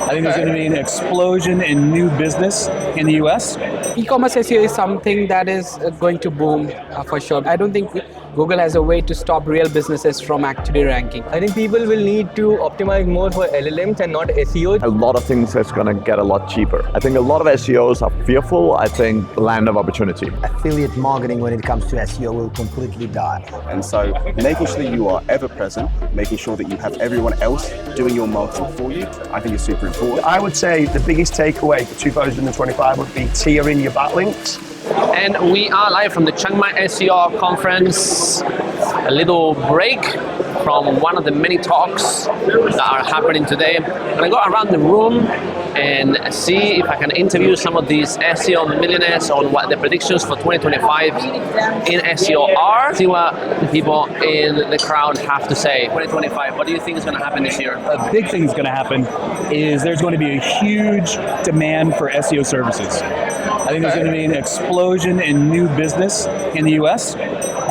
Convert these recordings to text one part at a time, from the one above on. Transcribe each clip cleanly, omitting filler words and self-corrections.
I think there's going to be an explosion in new business in the US. E-commerce SEO is something that is going to boom for sure. I don't think Google has a way to stop real businesses from actually ranking. I think people will need to optimize more for LLMs and not SEO. A lot of things is going to get a lot cheaper. I think a lot of SEOs are fearful. I think land of opportunity. Affiliate marketing when it comes to SEO will completely die. And so making sure that you are ever present, making sure that you have everyone else doing your marketing for you, I think is super important. I would say the biggest takeaway for 2025 would be tiering your backlinks. And we are live from the Chiang Mai SEO conference. A little break from one of the many talks that are happening today. I'm going to go around the room and see if I can interview some of these SEO millionaires on what the predictions for 2025 in SEO are. See what the people in the crowd have to say. 2025, what do you think is going to happen this year? A big thing that's going to happen is there's going to be a huge demand for SEO services. I think there's going to be an explosion in new business in the US,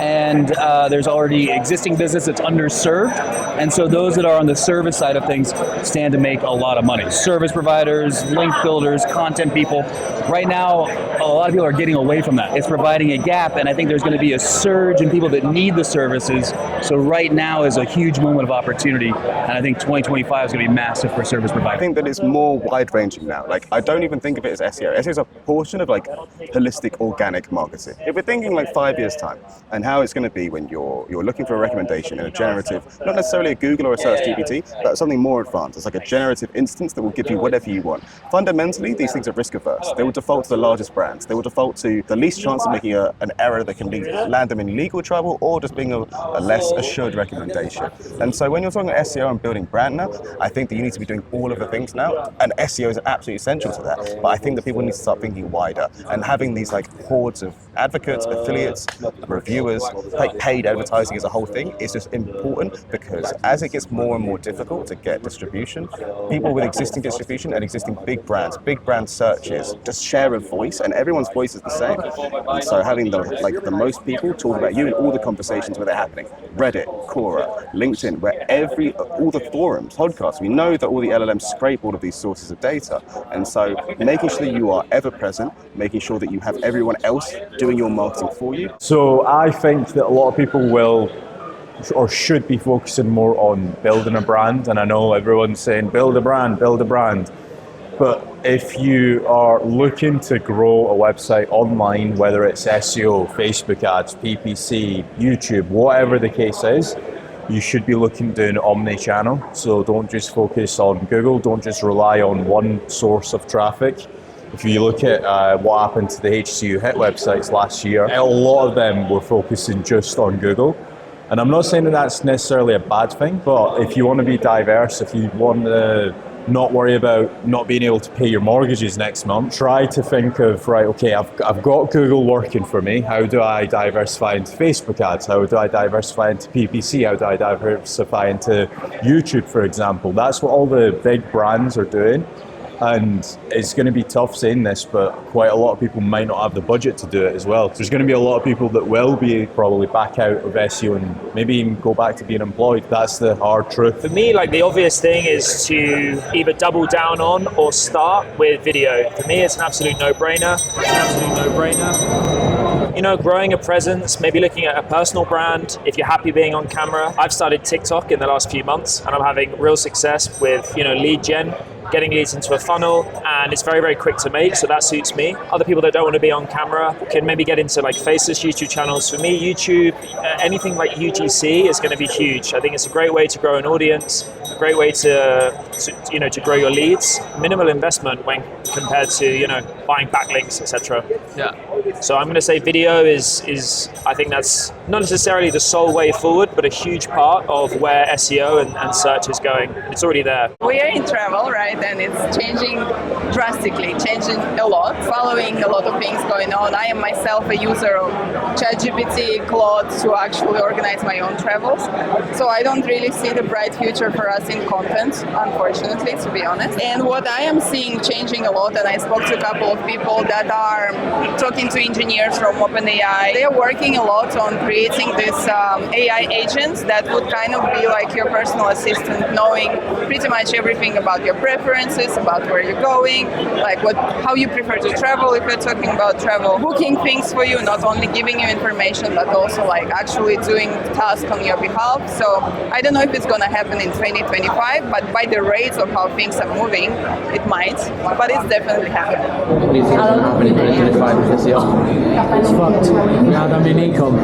and there's already existing business that's underserved, and so those that are on the service side of things stand to make a lot of money. Service providers, link builders, content people. Right now, a lot of people are getting away from that. It's providing a gap, and I think there's going to be a surge in people that need the services. So right now is a huge moment of opportunity, and I think 2025 is going to be massive for service providers. I think that it's more wide-ranging now. Like, I don't even think of it as SEO. SEO is a portion of like holistic organic marketing. If we're thinking like 5 years time and how it's going to be when you're looking for a recommendation in a generative, not necessarily a Google or a search GPT, but something more advanced. It's like a generative instance that will give you whatever you want. Fundamentally, these things are risk averse. They will default to the largest brands. They will default to the least chance of making an error that can land them in legal trouble or just being a less assured recommendation. And so when you're talking about SEO and building brand now, I think that you need to be doing all of the things now, and SEO is absolutely essential to that. But I think that people need to start thinking wider and having these like hordes of advocates, affiliates, reviewers, like paid advertising as a whole thing is just important, because as it gets more and more difficult to get distribution, people with existing distribution and existing big brand searches just share a voice, and everyone's voice is the same. And so having the most people talk about you in all the conversations where they're happening, Reddit, Quora, LinkedIn, where all the forums, podcasts, we know that all the LLMs scrape all of these sources of data. And so making sure that you are ever present, making sure that you have everyone else doing your marketing for you. So I think that a lot of people will or should be focusing more on building a brand. And I know everyone's saying build a brand. But if you are looking to grow a website online, whether it's SEO, Facebook ads, PPC, YouTube, whatever the case is, you should be looking at doing omni-channel. So don't just focus on Google, don't just rely on one source of traffic. If you look at what happened to the HCU hit websites last year, a lot of them were focusing just on Google. And I'm not saying that that's necessarily a bad thing, but if you want to be diverse, if you want to not worry about not being able to pay your mortgages next month, try to think of, right, okay, I've got Google working for me. How do I diversify into Facebook ads? How do I diversify into PPC? How do I diversify into YouTube, for example? That's what all the big brands are doing. And it's going to be tough saying this, but quite a lot of people might not have the budget to do it as well. There's going to be a lot of people that will be probably back out of SEO and maybe even go back to being employed. That's the hard truth. For me, like the obvious thing is to either double down on or start with video. For me, it's an absolute no-brainer. You know, growing a presence, maybe looking at a personal brand, if you're happy being on camera. I've started TikTok in the last few months and I'm having real success with, lead gen, getting leads into a funnel, and it's very, very quick to make, so that suits me. Other people that don't want to be on camera can maybe get into like faceless YouTube channels. For me, YouTube, anything like UGC is going to be huge. I think it's a great way to grow an audience, a great way to grow your leads. Minimal investment when compared to, buying backlinks, etc. Yeah. So I'm going to say video is I think that's not necessarily the sole way forward, but a huge part of where SEO and search is going. It's already there. We are in travel, right? And it's changing drastically, changing a lot, following a lot of things going on. I am myself a user of ChatGPT, Claude to actually organize my own travels. So I don't really see the bright future for us creating content, unfortunately, to be honest. And what I am seeing changing a lot, and I spoke to a couple of people that are talking to engineers from OpenAI, they are working a lot on creating this AI agents that would kind of be like your personal assistant, knowing pretty much everything about your preferences, about where you're going, like how you prefer to travel if you're talking about travel, booking things for you, not only giving you information, but also like actually doing tasks on your behalf. So I don't know if it's going to happen in 2025, but by the rate of how things are moving, it might, but it's definitely happening. What do you think is going to happen in 2025 with SEO? It's fucked. We have any income.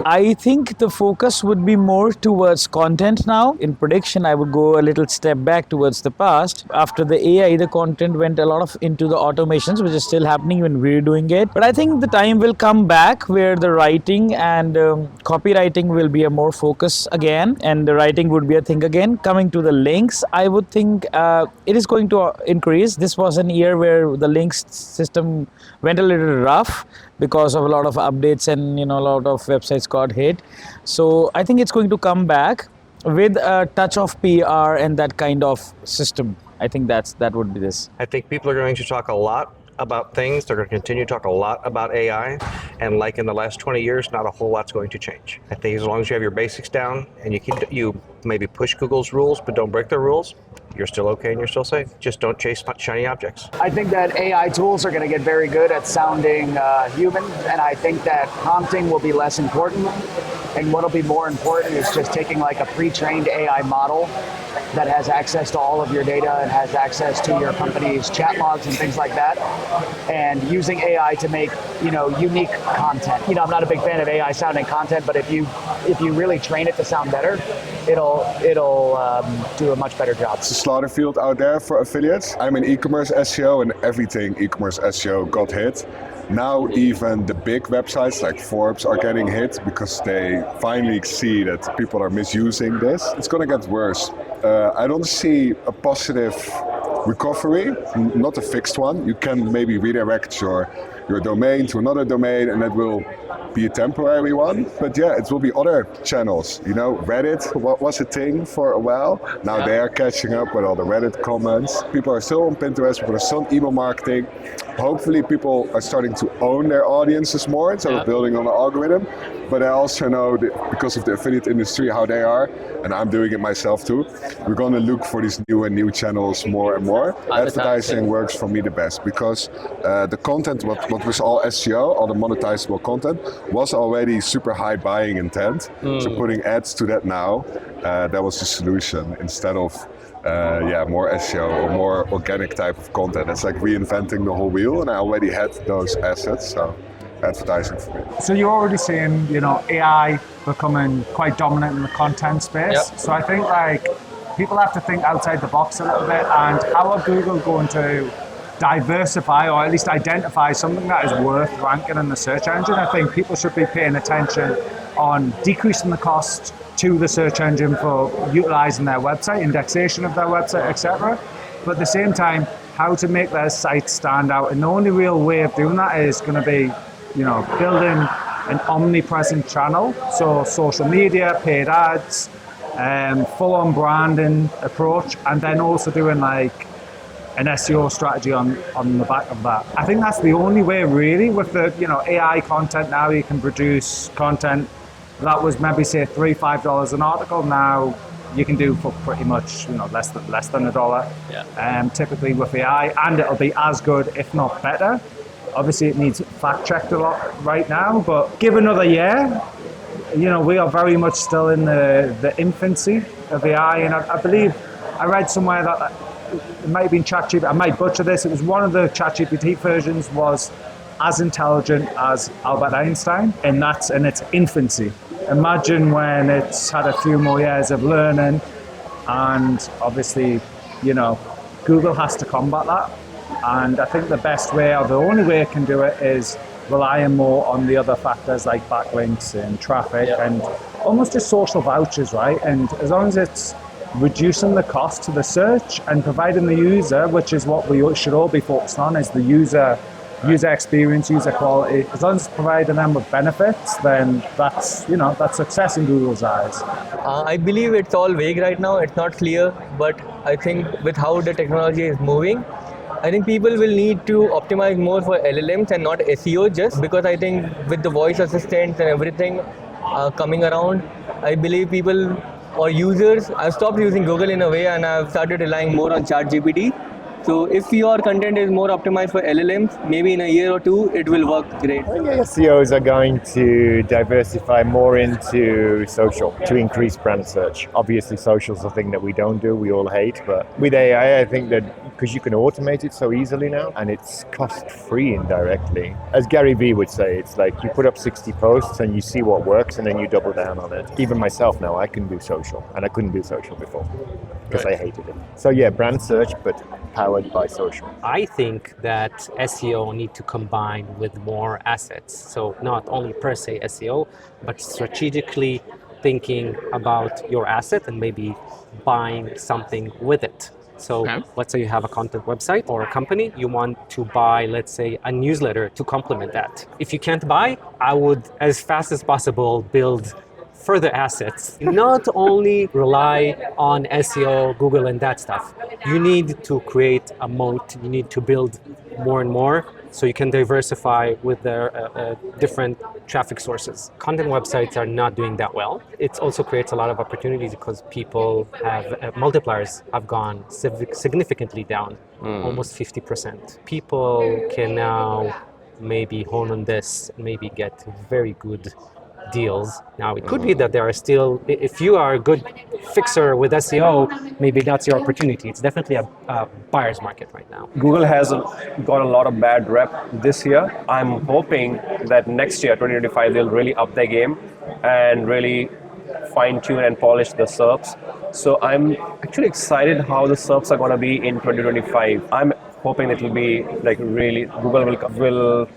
I think the focus would be more towards content now. In prediction, I would go a little step back towards the past. After the AI, the content went a lot into the automations, which is still happening when we're doing it. But I think the time will come back where the writing and copywriting will be a more focus again, and the writing would be a thing again. Coming to the links, I would think it is going to increase. This was an year where the links system went a little rough because of a lot of updates and a lot of websites got hit. So I think it's going to come back with a touch of PR and that kind of system. I think that would be this. I think people are going to talk a lot about things. They're going to continue to talk a lot about AI. And like in the last 20 years, not a whole lot's going to change. I think as long as you have your basics down and you maybe push Google's rules, but don't break their rules, you're still okay and you're still safe. Just don't chase shiny objects. I think that AI tools are going to get very good at sounding human, and I think that prompting will be less important. And what'll be more important is just taking like a pre-trained AI model that has access to all of your data and has access to your company's chat logs and things like that, and using AI to make unique content. I'm not a big fan of AI sounding content, but if you really train it to sound better, it'll do a much better job. It's a slaughter field out there for affiliates. I'm in e-commerce SEO, and everything e-commerce SEO got hit. Now even the big websites like Forbes are getting hit because they finally see that people are misusing this. It's going to get worse. I don't see a positive recovery, not a fixed one. You can maybe redirect your domain to another domain, and that will be a temporary one. But yeah, it will be other channels. Reddit was a thing for a while. Now they are catching up with all the Reddit comments. People are still on Pinterest, people are still on email marketing. Hopefully people are starting to own their audiences more instead of building on the algorithm. But I also know that because of the affiliate industry, how they are, and I'm doing it myself too, we're going to look for these new channels more and more. Advertising works for me the best because the content, what was all SEO, all the monetizable content, was already super high buying intent. So putting ads to that now, that was the solution instead of more SEO or more organic type of content. It's like reinventing the whole wheel, and I already had those assets, so advertising for me. So you're already seeing, AI becoming quite dominant in the content space. Yep. So I think people have to think outside the box a little bit, and how are Google going to diversify or at least identify something that is worth ranking in the search engine? I think people should be paying attention on decreasing the cost to the search engine for utilizing their website, indexation of their website, etc. But at the same time, how to make their site stand out. And the only real way of doing that is going to be, building an omnipresent channel. So social media, paid ads, full-on branding approach, and then also doing an SEO strategy on the back of that. I think that's the only way really with the AI content. Now you can produce content that was maybe say $3-5 an article. Now you can do for pretty much less than $1. Yeah. Typically with AI, and it'll be as good if not better. Obviously it needs fact checked a lot right now, but give another year. We are very much still in the infancy of AI, and I believe I read somewhere that it might have been ChatGPT, I might butcher this, it was one of the ChatGPT versions was as intelligent as Albert Einstein, and that's in its infancy. Imagine when it's had a few more years of learning, and obviously, Google has to combat that. And I think the best way, or the only way it can do it, is relying more on the other factors like backlinks and traffic and almost just social vouchers, right? And as long as it's reducing the cost to the search and providing the user, which is what we should all be focused on, is the user user experience, user quality. As long as it's providing them with benefits, then that's success in Google's eyes. I believe it's all vague right now. It's not clear, but I think with how the technology is moving, I think people will need to optimize more for LLMs and not SEO, just because I think with the voice assistants and everything coming around, I believe people or users, I've stopped using Google in a way and I've started relying more on ChatGPT. So if your content is more optimized for LLMs, maybe in a year or two, it will work great. I think SEOs are going to diversify more into social to increase brand search. Obviously, social is a thing that we don't do, we all hate, but with AI, I think that because you can automate it so easily now, and it's cost-free indirectly. As Gary Vee would say, it's like you put up 60 posts and you see what works and then you double down on it. Even myself now, I can do social, and I couldn't do social before because I hated it. So yeah, brand search, but powered by social. I think that SEO need to combine with more assets. So not only per se SEO, but strategically thinking about your asset and maybe buying something with it. So let's say you have a content website or a company, you want to buy, let's say, a newsletter to complement that. If you can't buy, I would, as fast as possible, build further assets. Not only rely on SEO, Google, and that stuff. You need to create a moat. You need to build more and more so you can diversify with their different traffic sources. Content websites are not doing that well. It also creates a lot of opportunities because people have, multipliers have gone significantly down, almost 50%. People can now maybe hone on this, maybe get very good deals. Now, it could be that there are still, if you are a good fixer with SEO, maybe that's your opportunity. It's definitely a buyer's market right now. Google has got a lot of bad rep this year. I'm hoping that next year, 2025, they'll really up their game and really fine-tune and polish the SERPs. So I'm actually excited how the SERPs are going to be in 2025. I'm hoping it will be like really, Google will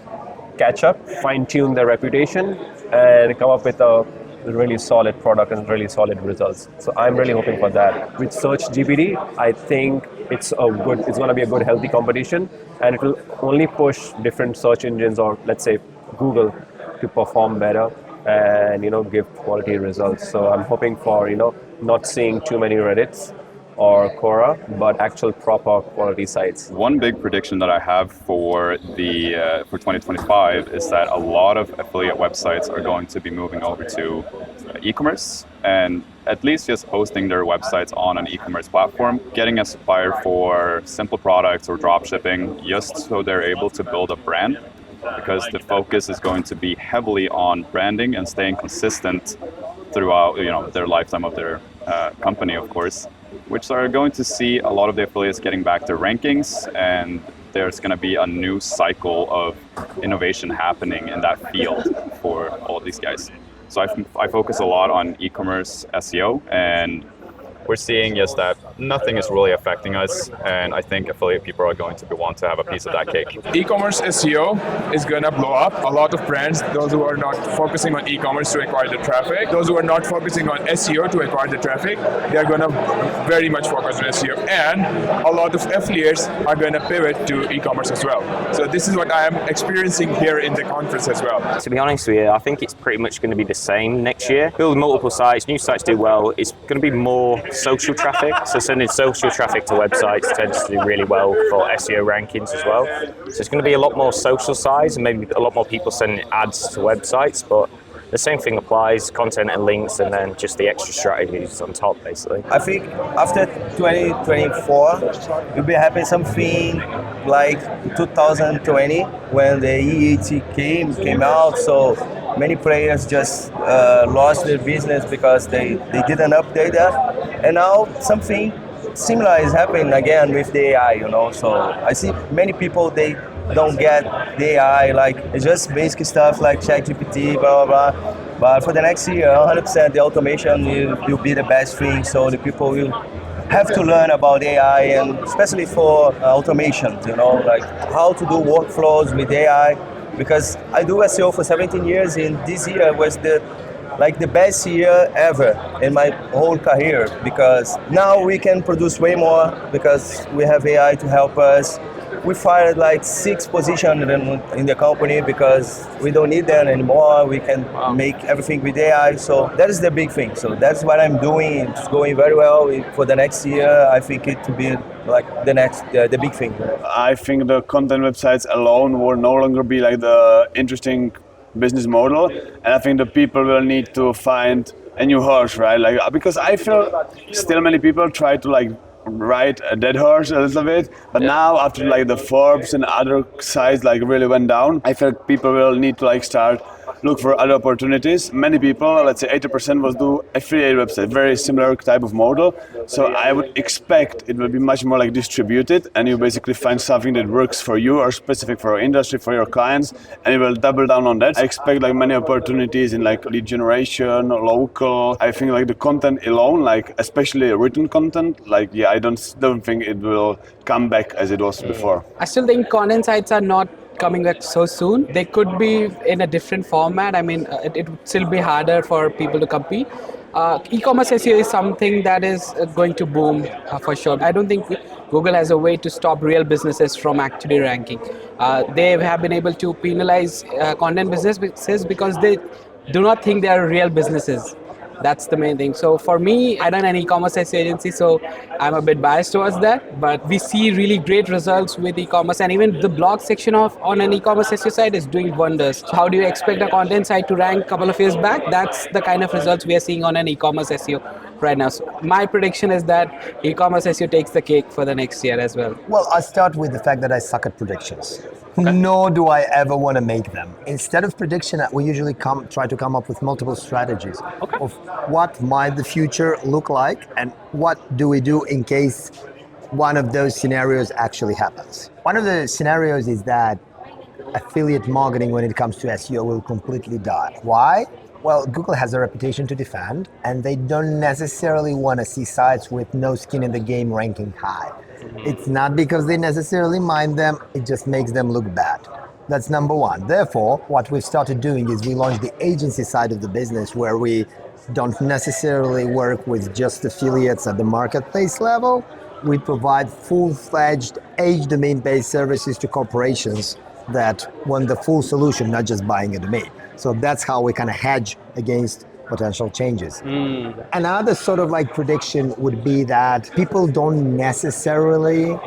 catch up, fine-tune their reputation, and come up with a really solid product and really solid results. So I'm really hoping for that. With Search GPT, I think it's going to be a good, healthy competition, and it will only push different search engines, or let's say Google, to perform better and give quality results. So I'm hoping for not seeing too many Reddits or Quora, but actual proper quality sites. One big prediction that I have for 2025 is that a lot of affiliate websites are going to be moving over to e-commerce, and at least just hosting their websites on an e-commerce platform, getting a supplier for simple products or drop shipping, just so they're able to build a brand, because the focus is going to be heavily on branding and staying consistent throughout their lifetime of their company, of course, which are going to see a lot of the affiliates getting back to rankings, and there's going to be a new cycle of innovation happening in that field for all of these guys. So I focus a lot on e-commerce SEO, and we're seeing that nothing is really affecting us, and I think affiliate people are going to want to have a piece of that cake. E-commerce SEO is going to blow up. A lot of brands, those who are not focusing on e-commerce to acquire the traffic, those who are not focusing on SEO to acquire the traffic, they're going to very much focus on SEO. And a lot of affiliates are going to pivot to e-commerce as well. So this is what I am experiencing here in the conference as well. To be honest with you, I think it's pretty much going to be the same next year. Build multiple sites, new sites do well. It's going to be more social traffic, so sending social traffic to websites tends to do really well for SEO rankings as well. So it's going to be a lot more social size, and maybe a lot more people sending ads to websites, but the same thing applies, content and links, and then just the extra strategies on top, basically. I think after 2024, we'll be having something like 2020 when the EAT came out, so many players just lost their business because they didn't update that. And now something similar is happening again with the AI, so I see many people, they don't get the AI, like it's just basic stuff like ChatGPT, blah, blah, blah. But for the next year, 100% the automation will be the best thing, so the people will have to learn about AI, and especially for automation, like how to do workflows with AI, because I do SEO for 17 years, and this year was the like the best year ever in my whole career, because now we can produce way more because we have AI to help us. We fired like 6 positions in the company because we don't need them anymore. We can make everything with AI. So that is the big thing. So that's what I'm doing. It's going very well for the next year. I think it to be like the big thing. I think the content websites alone will no longer be like the interesting business model, and I think the people will need to find a new horse, right? Like, because I feel still many people try to like ride a dead horse a little bit, but now after like the Forbes and other sites like really went down, I feel people will need to like start look for other opportunities. Many people, let's say 80%, will do affiliate website, very similar type of model. So I would expect it will be much more like distributed, and you basically find something that works for you or specific for your industry, for your clients, and you will double down on that. I expect like many opportunities in like lead generation, local. I think like the content alone, like especially written content, like I don't think it will come back as it was before. I still think content sites are not coming back so soon. They could be in a different format. I mean, it would still be harder for people to compete. E-commerce SEO is something that is going to boom for sure. I don't think Google has a way to stop real businesses from actually ranking. They have been able to penalize content businesses because they do not think they are real businesses. That's the main thing. So for me, I run an e-commerce SEO agency, so I'm a bit biased towards that. But we see really great results with e-commerce, and even the blog section on an e-commerce SEO site is doing wonders. So how do you expect a content site to rank a couple of years back? That's the kind of results we are seeing on an e-commerce SEO right now. So my prediction is that e-commerce SEO takes the cake for the next year as well. Well, I'll start with the fact that I suck at predictions. Nor do I ever want to make them. Instead of prediction, we usually try to come up with multiple strategies of what might the future look like and what do we do in case one of those scenarios actually happens. One of the scenarios is that affiliate marketing when it comes to SEO will completely die. Why? Well, Google has a reputation to defend, and they don't necessarily want to see sites with no skin in the game ranking high. It's not because they necessarily mind them, it just makes them look bad. That's number one. Therefore, what we've started doing is we launched the agency side of the business where we don't necessarily work with just affiliates at the marketplace level. We provide full-fledged domain-based services to corporations that want the full solution, not just buying a domain. So that's how we kind of hedge against potential changes. Another sort of like prediction would be that people don't necessarily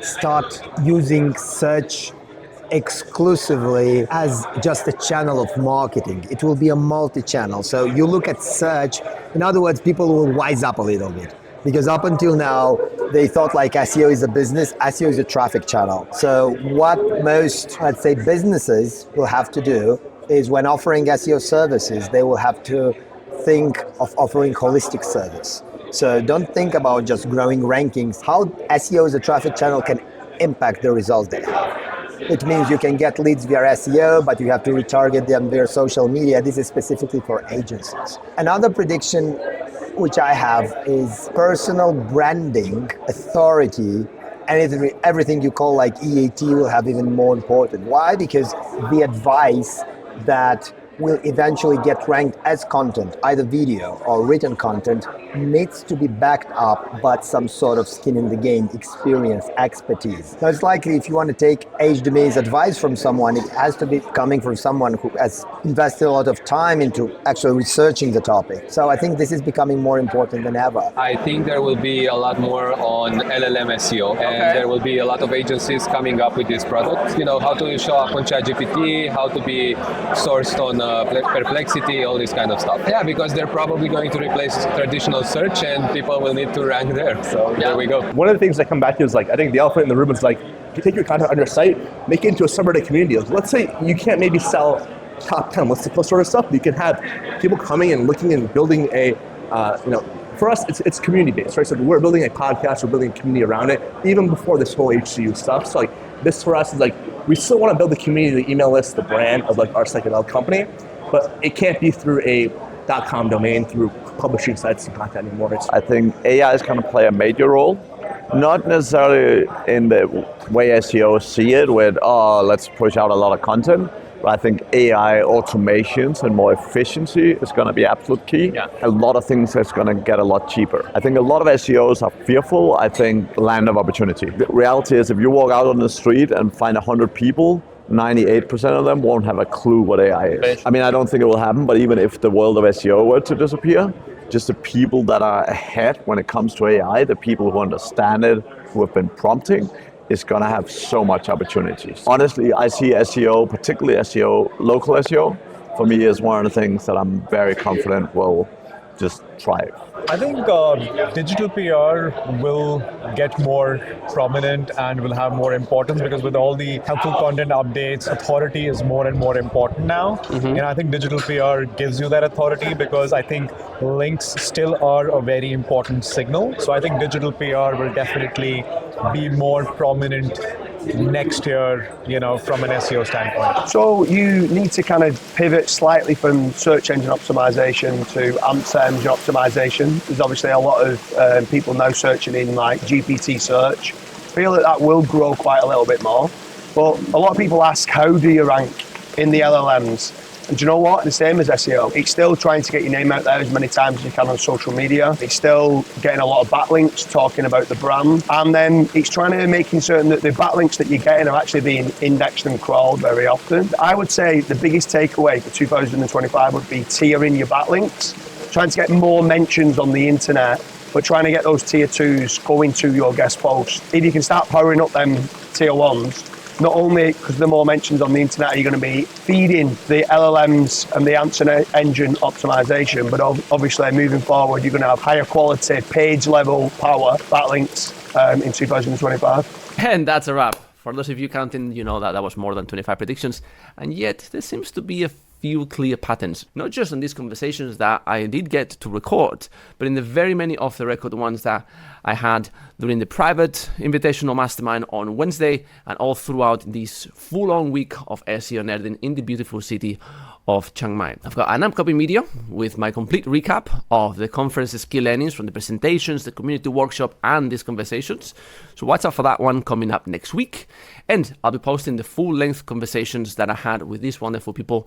start using search exclusively as just a channel of marketing. It will be a multi-channel. So you look at search, in other words, people will wise up a little bit. Because up until now, they thought like SEO is a business, SEO is a traffic channel. So what most, let's say, businesses will have to do is when offering SEO services, they will have to think of offering holistic service. So don't think about just growing rankings. How SEO as a traffic channel can impact the results they have. It means you can get leads via SEO, but you have to retarget them via social media. This is specifically for agencies. Another prediction which I have is personal branding, authority, and everything you call like EAT will have even more important. Why? Because the advice that will eventually get ranked as content, either video or written content, needs to be backed up by some sort of skin in the game, experience, expertise. Now it's likely if you want to take domain's advice from someone, it has to be coming from someone who has invested a lot of time into actually researching the topic. So I think this is becoming more important than ever. I think there will be a lot more on LLM SEO, and there will be a lot of agencies coming up with these products. You know, how to show up on ChatGPT, how to be sourced on Perplexity, all this kind of stuff. Yeah, because they're probably going to replace traditional search and people will need to rank there. So there we go. One of the things I come back to is like, I think the elephant in the room is like, you take your content on your site, make it into a subreddit community. Let's say you can't maybe sell top 10 listed sort of stuff, but you can have people coming and looking and building a, for us, it's community-based, right? So we're building a podcast, we're building a community around it, even before this whole HCU stuff. So like, this for us is like, we still want to build the community, the email list, the brand of like our psychedelic company, but it can't be through a .com domain, through publishing sites and content anymore. I think AI is going to play a major role, not necessarily in the way SEOs see it with, let's push out a lot of content, But I think AI automations and more efficiency is going to be absolute key. Yeah. A lot of things is going to get a lot cheaper. I think a lot of SEOs are fearful. I think land of opportunity. The reality is if you walk out on the street and find 100 people, 98% of them won't have a clue what AI is. I mean, I don't think it will happen, but even if the world of SEO were to disappear, just the people that are ahead when it comes to AI, the people who understand it, who have been prompting, is going to have so much opportunities. Honestly, I see SEO, particularly SEO, local SEO, for me is one of the things that I'm very confident will just thrive. I think digital PR will get more prominent and will have more importance because with all the helpful content updates, authority is more and more important now. And I think digital PR gives you that authority because I think links still are a very important signal. So I think digital PR will definitely be more prominent next year, from an SEO standpoint. So you need to kind of pivot slightly from search engine optimization to answer engine optimization. There's obviously a lot of people now searching in like GPT search. I feel that will grow quite a little bit more. But a lot of people ask, how do you rank in the LLMs? And do you know what? The same as SEO. It's still trying to get your name out there as many times as you can on social media. It's still getting a lot of backlinks talking about the brand. And then it's trying to making certain that the backlinks that you're getting are actually being indexed and crawled very often. I would say the biggest takeaway for 2025 would be tiering your backlinks, trying to get more mentions on the internet, but trying to get those tier 2s going to your guest posts. If you can start powering up them tier 1s, not only because the more mentions on the internet are you going to be feeding the LLMs and the answer engine optimization, but obviously moving forward you're going to have higher quality page level power backlinks in 2025. And that's a wrap. For those of you counting, you know that was more than 25 predictions, and yet there seems to be a few clear patterns, not just in these conversations that I did get to record, but in the very many off-the-record ones that I had during the private invitational mastermind on Wednesday and all throughout this full-on week of SEO nerding in the beautiful city of Chiang Mai. I've got an upcoming video with my complete recap of the conference's key learnings from the presentations, the community workshop, and these conversations. So watch out for that one coming up next week. And I'll be posting the full-length conversations that I had with these wonderful people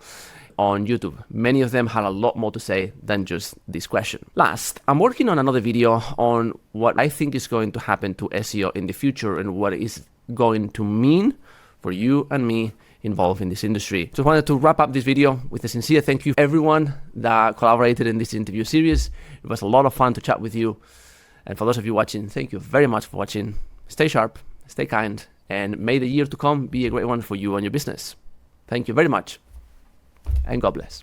on YouTube. Many of them had a lot more to say than just this question. Last, I'm working on another video on what I think is going to happen to SEO in the future and what it is going to mean for you and me involved in this industry. So I wanted to wrap up this video with a sincere thank you to everyone that collaborated in this interview series. It was a lot of fun to chat with you. And for those of you watching, thank you very much for watching. Stay sharp, stay kind, and may the year to come be a great one for you and your business. Thank you very much, and God bless.